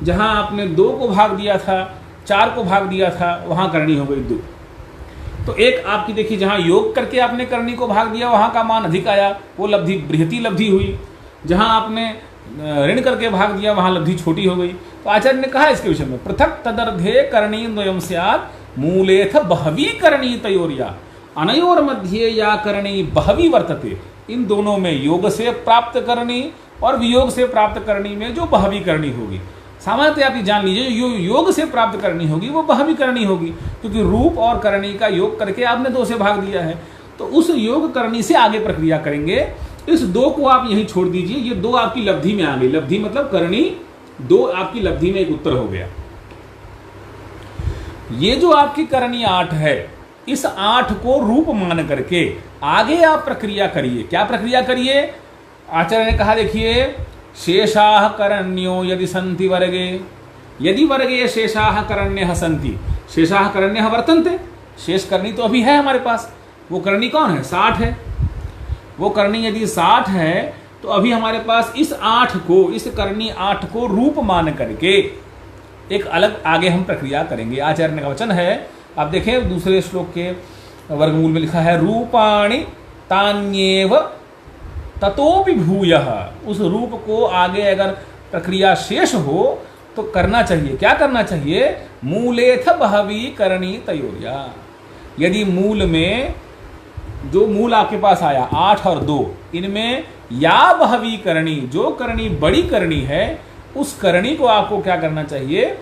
जहां आपने 2 को भाग दिया था, 4 को भाग दिया था, वहां करनी हो गई 2। तो एक आपकी देखिए जहां योग करके आपने करनी को भाग दिया वहां का मान अधिक आया, वो लब्धि बृहती लब्धि हुई। जहां आपने ऋण करके भाग दिया वहां लब्धि छोटी हो गई। तो आचार्य ने कहा इसके विषय में पृथक तदर्धे करणी द्वयम स्यात् मूलेथ बहवी करणी तयोर्या अनयोर मध्य या करणी बहवी वर्तते, इन दोनों में योग से प्राप्त करनी और वियोग से प्राप्त करनी में जो बहवी करनी होगी, सामान्यतः आप ये जान लीजिए जो योग से प्राप्त करनी होगी वो बहवी करनी होगी, क्योंकि रूप और करनी का योग करके आपने 2 से भाग दिया है। तो उस योग करनी से आगे प्रक्रिया करेंगे। इस 2 को आप यहीं छोड़ दीजिए, ये 2 आपकी लब्धि में आ गई। लब्धि मतलब करनी 2 आपकी लब्धि में, 1 उत्तर हो गया। ये जो आपकी करनी 8 है, इस 8 को रूप मान करके आगे आप प्रक्रिया करिए। क्या प्रक्रिया करिए? आचार्य ने कहा, देखिए, शेषाः करण्यो यदि सन्ति वर्गे, यदि वर्गे शेषाः करण्यः सन्ति, शेषाः करण्यः वर्तन्ते, शेष करणी तो अभी है हमारे पास। वो करणी कौन है? 60 है। वो करणी यदि 60 है तो अभी हमारे पास इस 8 को, इस करणी 8 को रूप मान करके एक अलग आगे हम प्रक्रिया करेंगे। आचार्य का वचन है, आप देखें दूसरे श्लोक के वर्गमूल में लिखा है, रूपाणि तान्येव ततोपि भूयः। उस रूप को आगे अगर प्रक्रिया शेष हो तो करना चाहिए। क्या करना चाहिए? मूलेथ बहवी करणी तयोर्या। यदि मूल में, जो मूल आपके पास आया 8 और 2, इनमें या बहवी करणी, जो करणी बड़ी करणी है, उस करणी को आपको क्या करना चाहिए?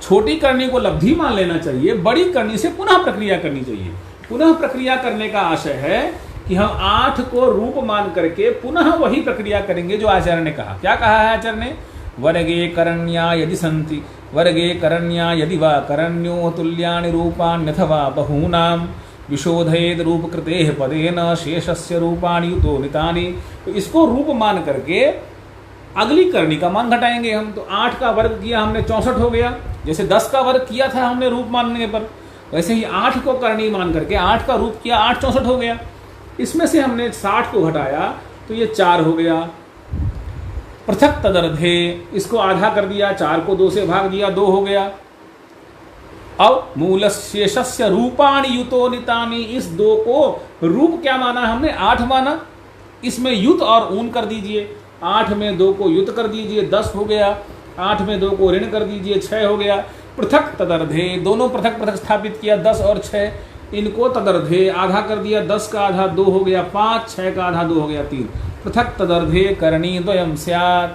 छोटी करणी को लब्धि मान लेना चाहिए, बड़ी करणी से पुनः प्रक्रिया करनी चाहिए। पुनः प्रक्रिया करने का आशय है कि हम 8 को रूप मान करके पुनः वही प्रक्रिया करेंगे जो आचार्य ने कहा। क्या कहा है आचार्य ने? वर्गे करण्या यदि सन्ति, वर्गे करण्या यदि वा करण्यो तुल्यानि रूपाण्यथवा बहूनाम विशोधयेद रूप कृतेः पदेन शेषस्य रूपाणि युतो नितानि। तो इसको रूप मान करके अगली करणी का मान घटाएंगे हम। तो 8 का वर्ग किया हमने, 64 हो गया। जैसे 10 का वर्ग किया था हमने रूप मानने पर, वैसे ही 8 को करणी मान करके 8 का रूप किया, 8 64 हो गया। इसमें से हमने 60 को घटाया तो ये 4 हो गया। पृथक तदर्धे, इसको आधा कर दिया, 4 को 2 से भाग दिया, 2 हो गया। अब मूलशेषस्य रूपाणि युतो नितानि, इस 2 को रूप क्या माना हमने? 8 माना। इसमें युत और ऊन कर दीजिए। 8 में 2 को युत कर दीजिए, 10 हो गया। 8 में 2 को ऋण कर दीजिए, 6 हो गया। पृथक तदर्धे, दोनों पृथक पृथक स्थापित किया, 10 और 6, इनको तदर्धे आधा कर दिया, 10 का आधा 2 हो गया 5, 6 का आधा 2 हो गया 3। पृथक तदर्धे करणी द्वयम् स्यात्।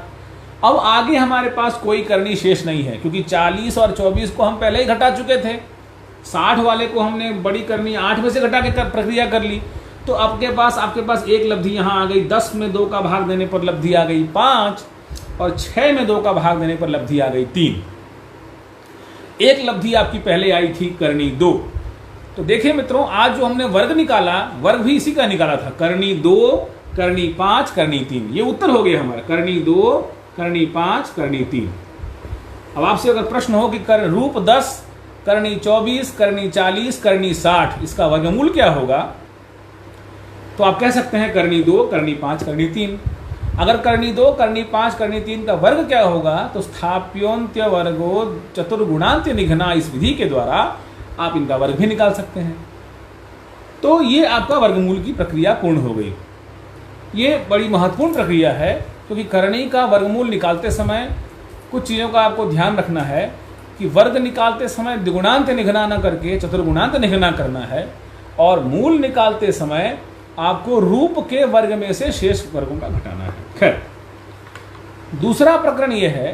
अब आगे हमारे पास कोई करणी शेष नहीं है, क्योंकि 40 और 24 को हम पहले ही घटा चुके थे। 60 वाले को हमने बड़ी करनी 8 में से घटा के प्रक्रिया कर ली। तो आपके पास एक लब्धि यहाँ आ गई। 10 में 2 का भाग देने पर लब्धि आ गई 5, और 6 में 2 का भाग देने पर लब्धि आ गई 3। एक लब्धि आपकी पहले आई थी करणी 2। तो देखिए मित्रों, आज जो हमने वर्ग निकाला, वर्ग भी इसी का निकाला था। करणी 2, करणी 5, करणी 3, ये उत्तर हो गया हमारा। करणी 2, करणी 5, करणी 3। अब आपसे अगर प्रश्न हो कि रूप 10, करणी 24, करणी 40, करणी 60, इसका वर्गमूल क्या होगा, तो आप कह सकते हैं करणी 2, करणी 5, करणी 3। अगर करणी 2, करणी 5, करणी 3 का वर्ग क्या होगा, तो स्थाप्योन्त्य वर्गो चतुर्गुणान्त्य निघना, इस विधि के द्वारा आप इनका वर्ग भी निकाल सकते हैं। तो ये आपका वर्गमूल की प्रक्रिया पूर्ण हो गई। ये बड़ी महत्वपूर्ण प्रक्रिया है, क्योंकि करणी का वर्गमूल निकालते समय कुछ चीज़ों का आपको ध्यान रखना है कि वर्ग निकालते समय द्विगुणांत निघना न करके चतुर्गुणांत निघना करना है, और मूल निकालते समय आपको रूप के वर्ग में से शेष वर्गों का घटाना है। खैर, दूसरा प्रकरण यह है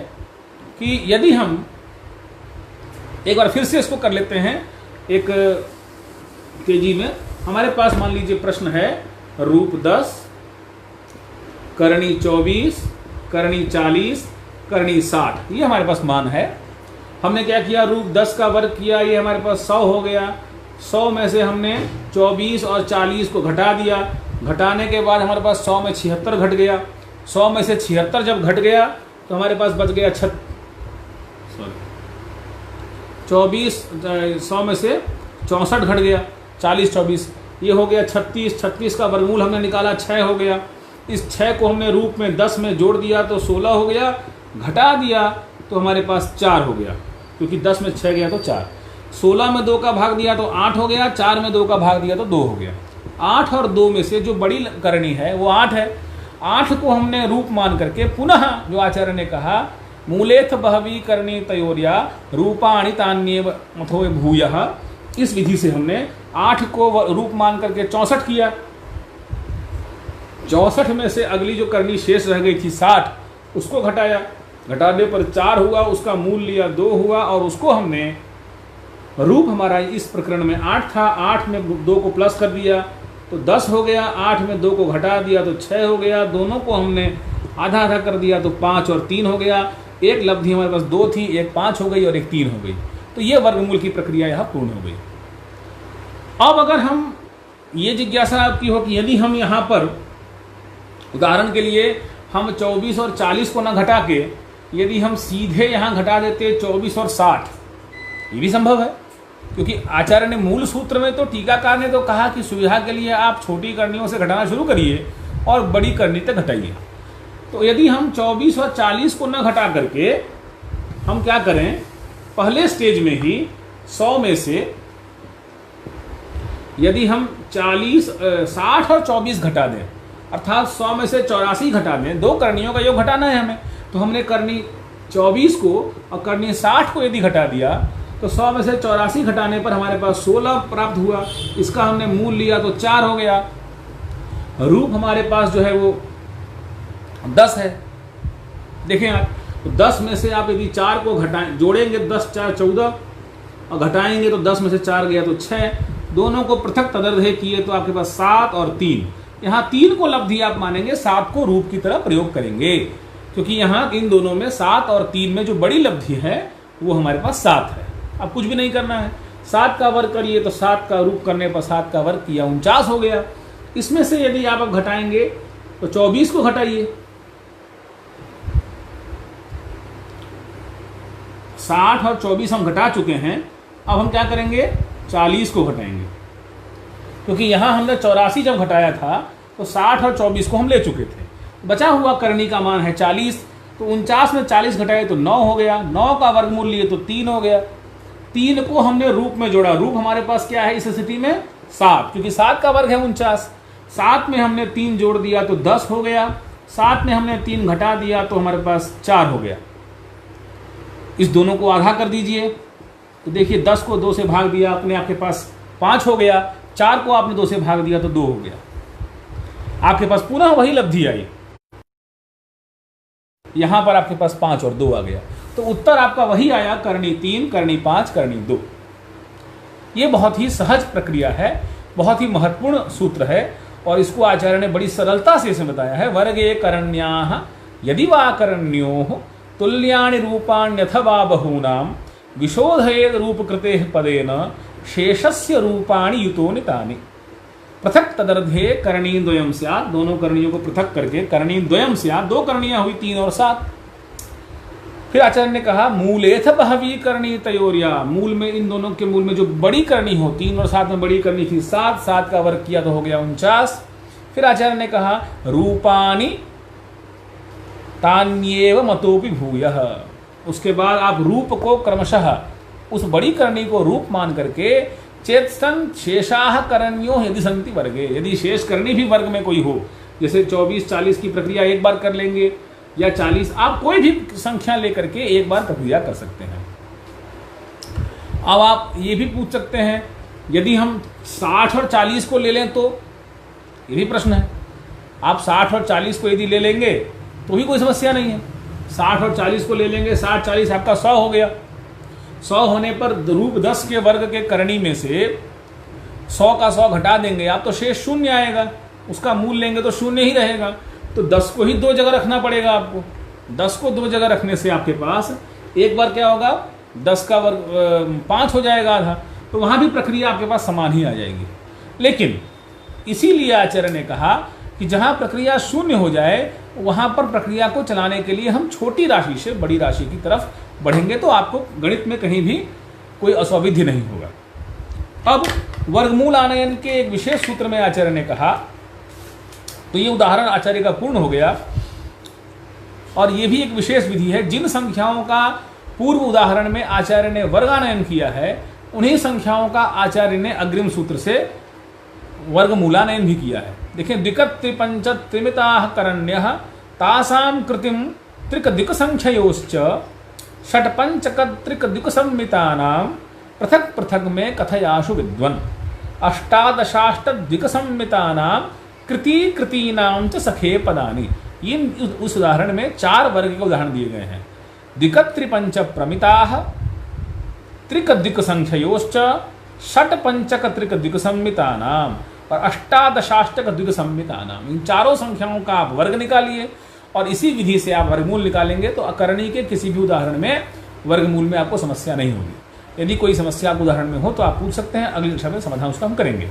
कि यदि हम एक बार फिर से इसको कर लेते हैं एक तेजी में। हमारे पास मान लीजिए प्रश्न है रूप 10, करणी 24, करणी 40, करणी 60, ये हमारे पास मान है। हमने क्या किया, रूप 10 का वर्ग किया, ये हमारे पास 100 हो गया। 100 में से हमने 24 और 40 को घटा दिया। घटाने के बाद हमारे पास 100 में 76 घट गया। 100 में से 76 जब घट गया तो हमारे पास बच गया 24, 100 में से 64 घट गया, 40 24, ये हो गया 36। 36 का वर्गमूल हमने निकाला, 6 हो गया। इस 6 को हमने रूप में 10 में जोड़ दिया तो 16 हो गया। घटा दिया तो हमारे पास 4 हो गया, क्योंकि 10 में 6 गया तो 4। 16 में 2 का भाग दिया तो 8 हो गया। 4 में 2 का भाग दिया तो 2 हो गया। 8 और 2 में से जो बड़ी करनी है वो 8 है। 8 को हमने रूप मान करके पुनः जो आचार्य ने कहा, मूलेथ बहवी करणी तयोर्या रूपाणि तान्येव अथो भूयः, इस विधि से हमने 8 को रूप मान करके 64 किया। 64 में से अगली जो करनी शेष रह गई थी 60, उसको घटाया। घटाने पर 4 हुआ, उसका मूल लिया 2 हुआ, और उसको हमने रूप हमारा इस प्रकरण में 8 था, 8 में 2 को प्लस कर दिया तो 10 हो गया। 8 में 2 को घटा दिया तो 6 हो गया। दोनों को हमने आधा आधा कर दिया तो 5 और 3 हो गया। एक लब्धि हमारे पास 2 थी, एक 5 हो गई और एक 3 हो गई। तो ये वर्गमूल की प्रक्रिया यहाँ पूर्ण हो गई। अब अगर हम ये जिज्ञासा आपकी हो कि यदि हम यहाँ पर उदाहरण के लिए हम 24 और 40 को ना घटा के यदि हम सीधे यहाँ घटा देते 24 और 60, ये भी संभव है, क्योंकि आचार्य ने मूल सूत्र में तो टीकाकार ने तो कहा कि सुविधा के लिए आप छोटी करणियों से घटाना शुरू करिए और बड़ी करनी तक घटाइए। तो यदि हम 24 और 40 को न घटा करके हम क्या करें, पहले स्टेज में ही 100 में से यदि हम 60 और 24 घटा दें, अर्थात 100 में से 84 घटा दें, दो करणियों का योग घटाना है हमें, तो हमने करनी 24 को और करनी 60 को यदि घटा दिया तो 100 में से 84 घटाने पर हमारे पास 16 प्राप्त हुआ। इसका हमने मूल लिया तो 4 हो गया। रूप हमारे पास जो है वो 10 है। देखें आप, तो 10 में से आप यदि 4 को घटाएं, जोड़ेंगे 10 4 14 और घटाएंगे तो 10 में से 4 गया तो 6, दोनों को पृथक तदर्धे किए तो आपके पास 7 और 3। यहाँ 3 को लब्धि आप मानेंगे, 7 को रूप की तरह प्रयोग करेंगे, क्योंकि यहाँ इन दोनों में 7 और 3 में जो बड़ी लब्धि है वो हमारे पास 7 है। अब कुछ भी नहीं करना है, 7 का वर्ग करिए तो 7 का रूप करने पर 7 का वर्ग किया 49 हो गया। इसमें से यदि आप अब घटाएंगे तो 24 को घटाइए, 60 और 24 हम घटा चुके हैं। अब हम क्या करेंगे, 40 को घटाएंगे, क्योंकि यहाँ हमने 84 जब घटाया था तो 60 और 24 को हम ले चुके थे। बचा हुआ करनी का मान है 40, तो 49 में 40 घटाए तो 9 हो गया, 9 का वर्गमूल लिए तो 3 हो गया। 3 को हमने रूप में जोड़ा, रूप हमारे पास क्या है इस स्थिति में 7, क्योंकि 7 का वर्ग है 49। 7 में हमने 3 जोड़ दिया तो 10 हो गया, 7 में हमने 3 घटा दिया तो हमारे पास 4 हो गया। इस दोनों को आधा कर दीजिए, तो देखिए 10 को 2 से भाग दिया आपने, आपके पास 5 हो गया। 4 को आपने 2 से भाग दिया तो 2 हो गया, आपके पास पुनः वही लब्धि आई। यहां पर आपके पास 5 और 2 आ गया, तो उत्तर आपका वही आया, करनी 3 करनी 5 करनी 2। ये बहुत ही सहज प्रक्रिया है, बहुत ही महत्वपूर्ण सूत्र है, और इसको आचार्य ने बड़ी सरलता से इसे बताया है। वर्गे करण्याः यदि वा करण्योः तुल्यानि रूपाण्यथवा बहूनां विशोधयेद रूपकृतेः पदेन शेषस्य रूपाणि युतोनि तानि। पृथक तदर्धे करणीद्वयं स्यात्, दोनों करणियों को पृथक करके करणीद्वयं स्यात्, 2 करणियां हुई 3 और 7। फिर आचार्य ने कहा मूलेथ बहवी करणी तयोर्या, मूल में इन दोनों के मूल में जो बड़ी करनी हो, 3 और 7 में बड़ी करनी थी 7, 7 का वर्ग किया तो हो गया 49। फिर आचार्य ने कहा रूपाणि तान्येव मतोपि भूयः, उसके बाद आप रूप को क्रमशः उस बड़ी करनी को रूप मान करके चेतन शेषाः करण्यो यदि संति वर्गे, यदि शेष करनी भी वर्ग में कोई हो, जैसे 24-40 की प्रक्रिया एक बार कर लेंगे, या 40, आप कोई भी संख्या लेकर के एक बार प्रक्रिया कर सकते हैं। अब आप ये भी पूछ सकते हैं यदि हम 60 और 40 को ले लें तो, ये भी प्रश्न है। आप 60 और 40 को यदि ले लेंगे तो भी कोई समस्या नहीं है। 60 और 40 को ले लेंगे, 60 40 आपका 100 हो गया। 100 होने पर रूप 10 के वर्ग के करणी में से 100 का 100 घटा देंगे आप, तो शेष 0 आएगा, उसका मूल लेंगे तो 0 ही रहेगा। तो 10 को ही 2 जगह रखना पड़ेगा आपको। 10 को 2 जगह रखने से आपके पास एक बार क्या होगा, 10 का वर्ग 5 हो जाएगा आधा, तो वहाँ भी प्रक्रिया आपके पास समान ही आ जाएगी। लेकिन इसीलिए आचार्य ने कहा कि जहाँ प्रक्रिया 0 हो जाए वहाँ पर प्रक्रिया को चलाने के लिए हम छोटी राशि से बड़ी राशि की तरफ बढ़ेंगे, तो आपको गणित में कहीं भी कोई असौविध्य नहीं होगा। अब वर्गमूल आनयन के एक विशेष सूत्र में आचार्य ने कहा, तो ये उदाहरण आचार्य का पूर्ण हो गया, और ये भी एक विशेष विधि है। जिन संख्याओं का पूर्व उदाहरण में आचार्य ने वर्गानयन किया है, उन्हीं संख्याओं का आचार्य ने अग्रिम सूत्र से वर्गमूलानयन भी किया है। देखें, द्विकत् त्रिपंच त्रिमिताः करण्यः तासां कृतिं त्रिक द्विक संख्ययोश्च षट्पंचक त्रिक द्विक संमितानां पृथक पृथक में कथयाशु विद्वन् अष्टादशाष्ट द्विक संमितानां कृति कृतीनां च सखे पदानि। इन उस उदाहरण में 4 वर्ग के उदाहरण दिए गए हैं। द्विकत् त्रिपंच प्रमिताः त्रिक द्विक संख्ययोश्च षट्पंचक त्रिक द्विक संमितानां और अष्टादशाष्टक द्विक संमितानां। इन चारों संख्याओं का आप वर्ग निकालिए और इसी विधि से आप वर्गमूल निकालेंगे तो अकरणी के किसी भी उदाहरण में वर्गमूल में आपको समस्या नहीं होगी। यदि कोई समस्या आपको उदाहरण में हो तो आप पूछ सकते हैं, अगली कक्षा में समाधान उसका हम करेंगे।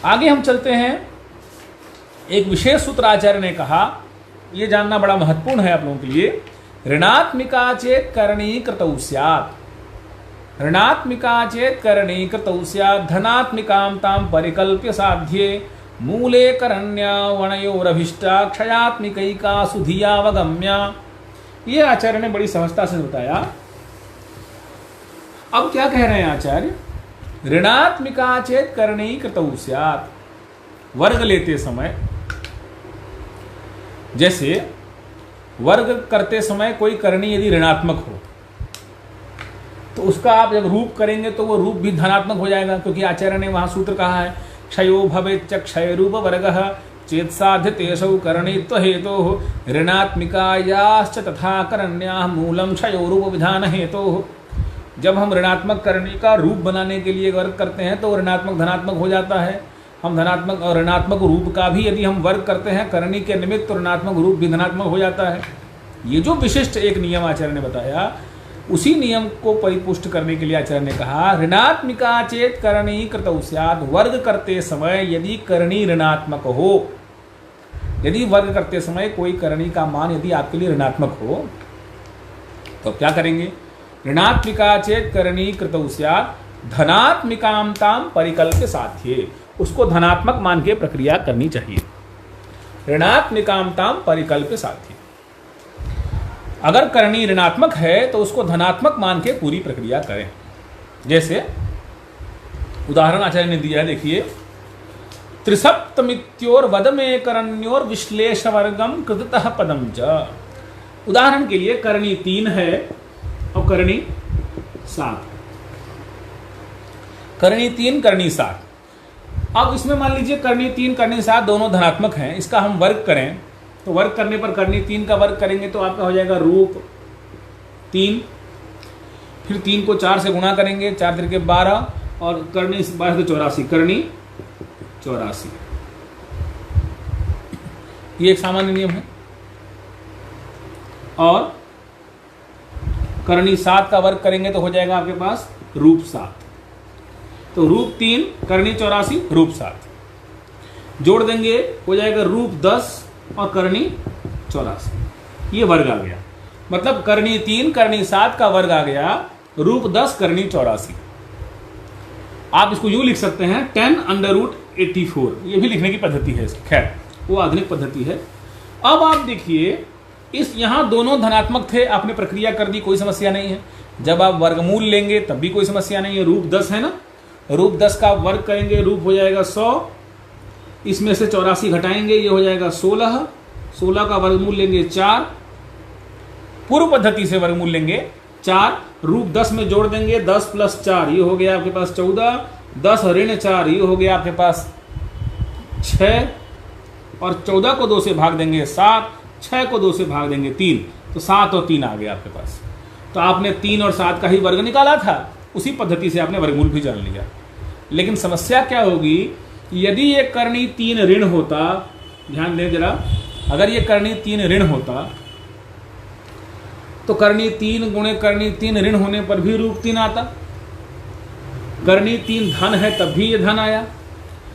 आगे हम चलते हैं। एक विशेष सूत्र आचार्य ने कहा, यह जानना बड़ा महत्वपूर्ण है आप लोगों के लिए। ऋणात्मिका चेत करणी कृतौ स्यात्, ऋणात्मिका चेत करणी कृतौ स्यात्, धनात्मिकां तां परिकल्प्य साध्ये, मूले करण्या वणयोरभिष्टा, क्षयात्मिकैका सुधियावगम्या। ये आचार्य ने बड़ी सहजता से बताया। अब क्या कह रहे हैं आचार्य? ऋणात्मिका चेत करणी कृतौ स्यात्, वर्ग लेते समय, जैसे वर्ग करते समय कोई करणी यदि ऋणात्मक हो तो उसका आप जब रूप करेंगे तो वो रूप भी धनात्मक हो जाएगा, क्योंकि आचार्य ने वहां सूत्र कहा है क्षयो भवेच्च क्षय रूप वर्गः चेत साध्यतेषु करणीत्व हेतोः ऋणात्मिकायाश्च तथा करण्याः मूलम क्षयो रूप विधान हेतोः। जब हम ऋणात्मक करणी का रूप बनाने के लिए वर्ग करते हैं तो ऋणात्मक धनात्मक हो जाता है। हम धनात्मक और ऋणात्मक रूप का भी यदि हम वर्ग करते हैं करणी के निमित्त तो ऋणात्मक रूप भी धनात्मक हो जाता है। ये जो विशिष्ट एक नियम आचार्य ने बताया, उसी नियम को परिपुष्ट करने के लिए आचार्य ने कहा ऋणात्मिका चेत करणी कृतौ स्यात्, वर्ग करते समय यदि करणी ऋणात्मक हो, यदि वर्ग करते समय कोई करणी का मान यदि आपके लिए ऋणात्मक हो तो क्या करेंगे? ऋणात्मिका चेत करणी कृतौ स्यात् धनात्मिकां तां परिकल्प्य साध्ये, उसको धनात्मक मान के प्रक्रिया करनी चाहिए। ऋणात्मिकां तां परिकल्प्य साध्ये, अगर करणी ऋणात्मक है तो उसको धनात्मक मान के पूरी प्रक्रिया करें। जैसे उदाहरण आचार्य ने दिया है, देखिए, त्रिसप्तमित्योर वदमे करण्योर विश्लेष वर्गम कृततः पदम च। उदाहरण के लिए करणी 3 है और करणी 7, करणी 3 करणी 7। अब इसमें मान लीजिए करणी 3 करणी 7 दोनों धनात्मक हैं, इसका हम वर्ग करें तो वर्ग करने पर करणी 3 का वर्ग करेंगे तो आपका हो जाएगा रूप 3, फिर 3 को 4 से गुणा करेंगे, 4 3 के 12 और करणी 12 से 84, करणी 84। ये एक सामान्य नियम है। और करणी 7 का वर्ग करेंगे तो हो जाएगा आपके पास रूप 7। तो रूप 3 करणी 84 रूप 7 जोड़ देंगे हो जाएगा रूप 10 और करणी 84। ये वर्ग आ गया, मतलब करणी 3 करणी 7 का वर्ग आ गया रूप 10 करणी 84। आप इसको यूं लिख सकते हैं 10√84, ये भी लिखने की पद्धति है इसकी, खैर वो आधुनिक पद्धति है। अब आप देखिए, इस यहां दोनों धनात्मक थे, आपने प्रक्रिया कर दी, कोई समस्या नहीं है। जब आप वर्गमूल लेंगे तब भी कोई समस्या नहीं है। रूप 10 है ना, रूप 10 का वर्ग करेंगे, रूप हो जाएगा 100, इसमें से 84 घटाएंगे, ये हो जाएगा 16, 16 का वर्गमूल लेंगे 4, पूर्व पद्धति से वर्गमूल लेंगे 4, रूप 10 में जोड़ देंगे 10 + 4, ये हो गया आपके पास 14, 10 ऋण 4, ये हो गया आपके पास 6, और 14 को 2 से भाग देंगे 7, 6 को 2 से भाग देंगे 3, तो 7 और 3 आ गया आपके पास। तो आपने 3 और 7 का ही वर्ग निकाला था, उसी पद्धति से आपने वर्गमूल भी जान लिया। लेकिन समस्या क्या होगी, यदि ये करणी 3 ऋण होता, ध्यान दें जरा, अगर ये करणी 3 ऋण होता तो करणी 3 गुणे करणी 3 ऋण होने पर भी रूप 3 आता, करणी 3 धन है तब भी ये धन आया।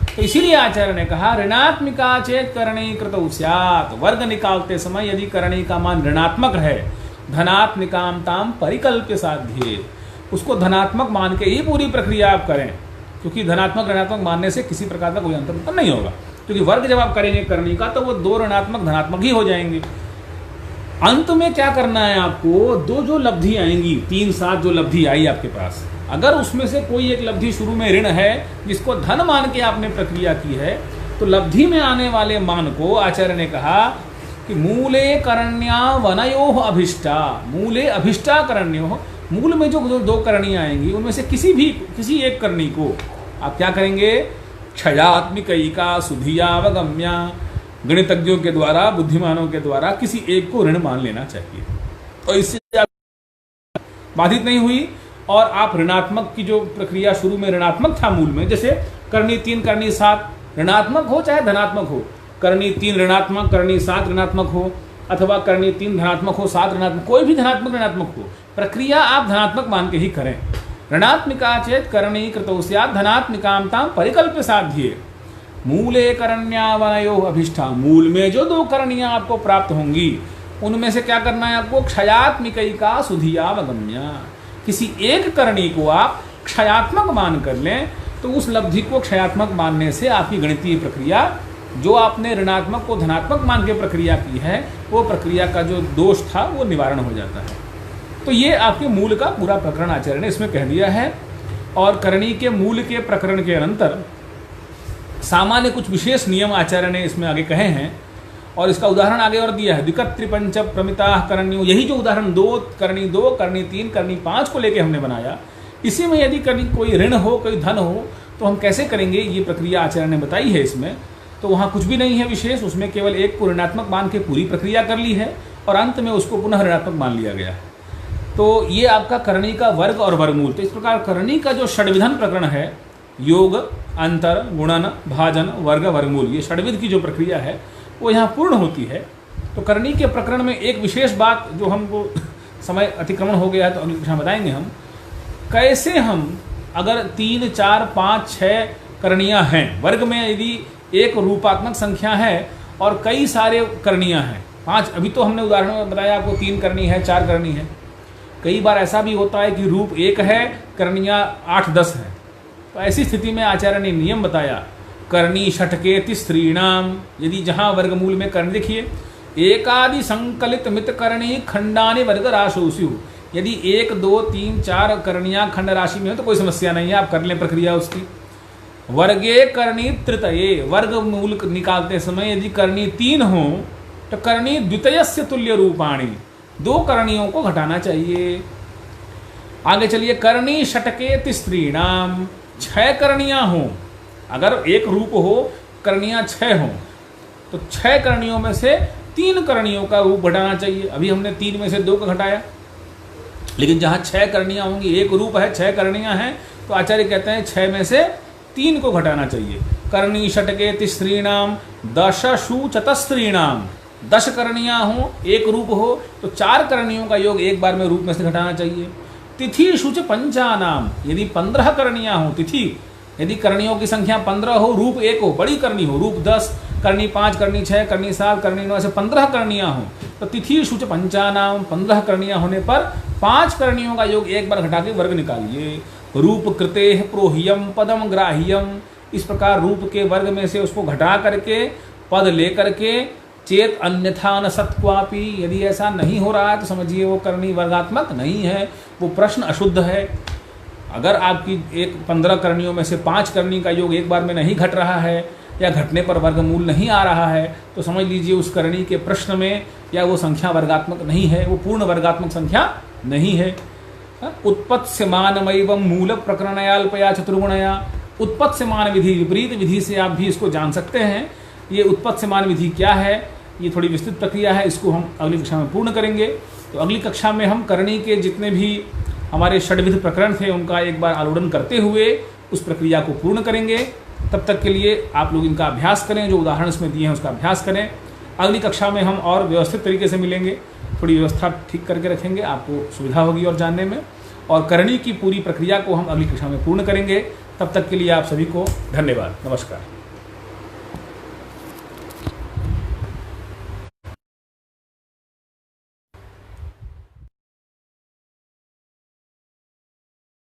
तो इसीलिए आचार्य ने कहा ऋणात्मिका चेत करणी कृतौ स्यात्, वर्ग निकालते समय यदि करणी का मान ऋणात्मक है धनात्मिकां तां परिकल्प्य साध्ये, उसको धनात्मक मान के ही पूरी प्रक्रिया आप करें, क्योंकि धनात्मक ऋणात्मक मानने से किसी प्रकार का कोई अंतर नहीं होगा, क्योंकि वर्ग जब आप करेंगे करणी का तो वो 2 ऋणात्मक धनात्मक ही हो जाएंगे। अंत में क्या करना है आपको, 2 जो लब्धि आएंगी, 3 7 जो लब्धि आई आपके पास, अगर उसमें से कोई एक लब्धि शुरू में ऋण है जिसको धन मान के आपने प्रक्रिया की है, तो लब्धि में आने वाले मान को आचार्य ने कहा कि मूले करण्या वनयोः अभिष्टा, मूले अभिष्टा करण्योः, मूल में जो 2 करणियां आएंगी उनमें से किसी एक करणी को आप क्या करेंगे, क्षयात्मिकैका सुधियावगम्या, गणितज्ञों के द्वारा, बुद्धिमानों के द्वारा किसी एक को ऋण मान लेना चाहिए। तो इससे आप बाधित नहीं हुई और आप ऋणात्मक की जो प्रक्रिया शुरू में ऋणात्मक था मूल में, जैसे करणी 3 करणी 7 ऋणात्मक हो चाहे धनात्मक हो, करणी 3 ऋणात्मक करणी 7 ऋणात्मक हो, अथवा करणी 3 धनात्मक हो 7 ऋणात्मक, कोई भी धनात्मक ऋणात्मक हो, प्रक्रिया आप धनात्मक मान के ही करें। ऋणात्मिका चेत करणी कृतौ स्यात् धनात्मिकां तां परिकल्प्य साध्ये। मूले करण्यावनयो अभिष्ठा, मूल में जो 2 करणियां आपको प्राप्त होंगी उनमें से क्या करना है आपको, क्षयात्मिका सुधियावगम्य, किसी एक करणी को आप क्षयात्मक मान कर लें तो उस लब्धि को क्षयात्मक मानने से आपकी गणितीय प्रक्रिया, जो आपने ऋणात्मक को धनात्मक मान के प्रक्रिया की है, वो प्रक्रिया का जो दोष था वो निवारण हो जाता है। तो ये आपके मूल का पूरा प्रकरण आचार्य ने इसमें कह दिया है। और करणी के मूल के प्रकरण के अनंतर सामान्य कुछ विशेष नियम आचार्य ने इसमें आगे कहे हैं और इसका उदाहरण आगे और दिया है। द्विकत्रिपंच प्रमिता करण्यो, यही जो उदाहरण 2 करणी 3 करणी 5 को लेके हमने बनाया, इसी में यदि कहीं कोई ऋण हो, कोई धन हो, तो हम कैसे करेंगे, ये प्रक्रिया आचार्य ने बताई है इसमें। तो वहाँ कुछ भी नहीं है विशेष, उसमें केवल एक को ऋणात्मक मान के पूरी प्रक्रिया कर ली है और अंत में उसको पुनः ऋणात्मक मान लिया गया है। तो ये आपका करणी का वर्ग और वर्गमूल। तो इस प्रकार करणी का जो षड्विधन प्रकरण है, योग, अंतर, गुणन, भाजन, वर्ग, वर्गमूल, ये षड्विध की जो प्रक्रिया है वो यहाँ पूर्ण होती है। तो करणी के प्रकरण में एक विशेष बात जो हमको समय अतिक्रमण हो गया है तो अगली कक्षा बताएंगे हम, कैसे हम अगर 3, 4, 5, 6 करणियाँ हैं, वर्ग में यदि एक रूपात्मक संख्या है और कई सारे करणियाँ हैं, 5, अभी तो हमने उदाहरण में बताया आपको 3 करनी है, 4 करनी है। कई बार ऐसा भी होता है कि रूप 1 है, करणियाँ 8-10 है। तो ऐसी स्थिति में आचार्य ने नियम बताया, करणी षटके तिस्त्रीणाम, यदि जहाँ वर्गमूल में कर्ण, देखिए एकादि संकलित मित करणी खंडानि वर्ग राशि स्यु, यदि 1, 2, 3, 4 करणियाँ खंड राशि में हो तो कोई समस्या नहीं है, आप कर लें प्रक्रिया उसकी। वर्गे करणी तृतये, वर्गमूल निकालते समय यदि करणी 3 हो तो करणी द्वितयस्य तुल्य रूपाणी, 2 करणियों को घटाना चाहिए। आगे चलिए, करणी षटके तिस्त्रीणाम, 6 करणियाँ हों, अगर एक रूप हो, करणियाँ 6 हों तो 6 करणियों में से 3 करणियों का रूप घटाना चाहिए। अभी हमने 3 में से 2 का घटाया, लेकिन जहाँ 6 करणियाँ होंगी, एक रूप है 6 करणियाँ हैं, तो आचार्य कहते हैं 6 में से 3 को घटाना चाहिए। करणी षटके तिस्त्रीणाम दशषु चतस्त्रीणाम, 10 करणियाँ हों, एक रूप हो तो 4 करणियों का योग एक बार में रूप में से घटाना चाहिए। तिथि शुच पंचानाम, यदि 15 करणियाँ हों, तिथि यदि करणियों की संख्या 15 हो, रूप 1 हो, बड़ी करनी हो, रूप 10, करनी 5, करनी 6, करनी 7, करनी 9, ऐसे 15 करणियाँ हों तो तिथि शुच पंचानाम, 15 करणियाँ होने पर 5 करणियों का योग एक बार घटा के वर्ग निकालिए। रूप कृते प्रोह्यम पदम ग्राह्यम, इस प्रकार रूप के वर्ग में से उसको घटा करके पद ले करके, चेत अन्यथा न सत्क्वापि, यदि ऐसा नहीं हो रहा है तो समझिए वो करणी वर्गात्मक नहीं है, वो प्रश्न अशुद्ध है। अगर आपकी 15 करणियों में से 5 करणी का योग एक बार में नहीं घट रहा है या घटने पर वर्गमूल नहीं आ रहा है तो समझ लीजिए उस करणी के प्रश्न में या वो संख्या वर्गात्मक नहीं है, वो पूर्ण वर्गात्मक संख्या नहीं है। उत्पत्स्यमानमैवं मूल प्रकरणयाल्पया चतुर्गुणया, उत्पत्स्यमान विधि, विपरीत विधि से आप भी इसको जान सकते हैं। ये उत्पत्स्यमान विधि क्या है, ये थोड़ी विस्तृत प्रक्रिया है, इसको हम अगली कक्षा में पूर्ण करेंगे। तो अगली कक्षा में हम करणी के जितने भी हमारे षड्विध प्रकरण थे उनका एक बार आलोडन करते हुए उस प्रक्रिया को पूर्ण करेंगे। तब तक के लिए आप लोग इनका अभ्यास करें, जो उदाहरण इसमें दिए हैं उसका अभ्यास करें। अगली कक्षा में हम और व्यवस्थित तरीके से मिलेंगे, थोड़ी व्यवस्था ठीक करके रखेंगे, आपको सुविधा होगी और जानने में, और करणी की पूरी प्रक्रिया को हम अगली कक्षा में पूर्ण करेंगे। तब तक के लिए आप सभी को धन्यवाद, नमस्कार।